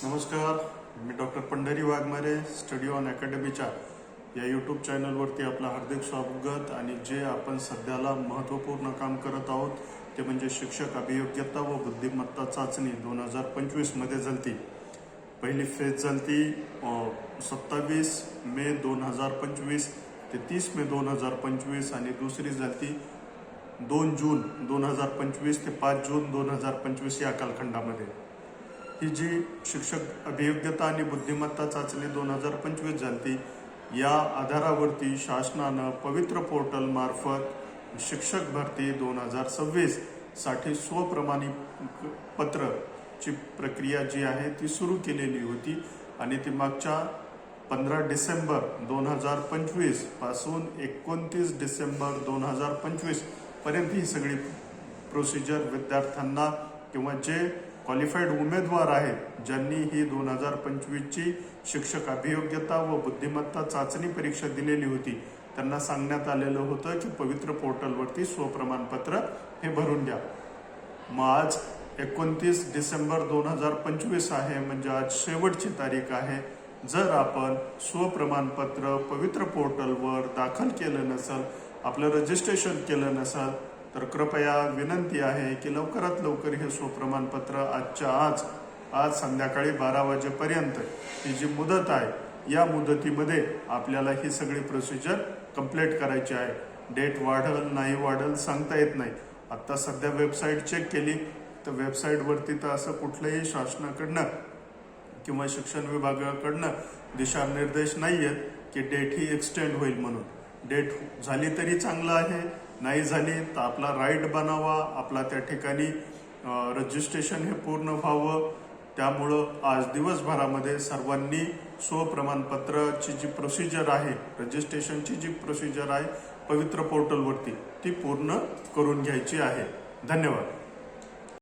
नमस्कार, मी doctor Pandhari Waghmare, study on अकॅडमीच्या या यूट्यूब चॅनलवरती आपलं हार्दिक स्वागत। आणि जे आपण सध्याला महत्त्वपूर्ण काम करत आहोत ते म्हणजे शिक्षक अभियोग्यता व बुद्धिमत्ता चाचणी 2025 मध्ये झालती। पहिली फेज झालती 27 मे 2025 ते 30 मे 2025 आणि दुसरी झालती 2 जून 2025 ते 5 जून 2025 या कालखंडामध्ये। ही जी शिक्षक अभियोग्यता आणि बुद्धिमत्ता चाचणी 2025 झाली, या आधारावरती शासनानं पवित्र पोर्टल मार्फत शिक्षक भरती 2026 साठी स्वप्रमाणित पत्रची प्रक्रिया जी आहे ती सुरू केलेली होती आणि ती मागच्या 15 डिसेंबर 2025 पासून 29 डिसेंबर 2025 पर्यंत ही सगळी प्रोसिजर विद्यार्थ्यांना किंवा जे क्वालिफाईड उमेदवार आहेत ज्यांनी ही 2025 ची शिक्षक अभियोग्यता व बुद्धिमत्ता चाचणी परीक्षा दिलेली होती त्यांना सांगण्यात आलेलं होतं की पवित्र पोर्टलवरती स्वप्रमाणपत्र हे भरून द्या। मग आज 29 डिसेंबर 2025 आहे, म्हणजे आज शेवटची तारीख आहे। जर आपण स्वप्रमाणपत्र पवित्र पोर्टलवर दाखल केलं नसेल, आपलं रजिस्ट्रेशन केलं नसेल, तर कृपया विनंती आहे की लवकरात लवकर हे स्वप्रमाणपत्र आजच्या आज संध्याकाळी 12 वाजेपर्यंत ही जी मुदत आहे या मुदतीमध्ये आपल्याला ही सगळी प्रोसिजर कंप्लीट करायची आहे। डेट वाढल नाही वाढल सांगता येत नाही। आता सध्या वेबसाईट चेक केली तर वेबसाईटवरती तर असं कुठलंही शासनाकडनं किंवा शिक्षण विभागाकडनं दिशानिर्देश नाही आहेत की डेट ही एक्सटेंड होईल म्हणून। डेट झाली तरी चांगलं आहे, नाही झाली तर आपला राईट बनावा, आपला त्या ठिकाणी रजिस्ट्रेशन हे पूर्ण व्हावं। त्यामुळं आज दिवसभरामध्ये सर्वांनी स्वप्रमाणपत्राची जी प्रोसिजर आहे, रजिस्ट्रेशनची जी प्रोसिजर आहे पवित्र पोर्टलवरती ती पूर्ण करून घ्यायची आहे। धन्यवाद।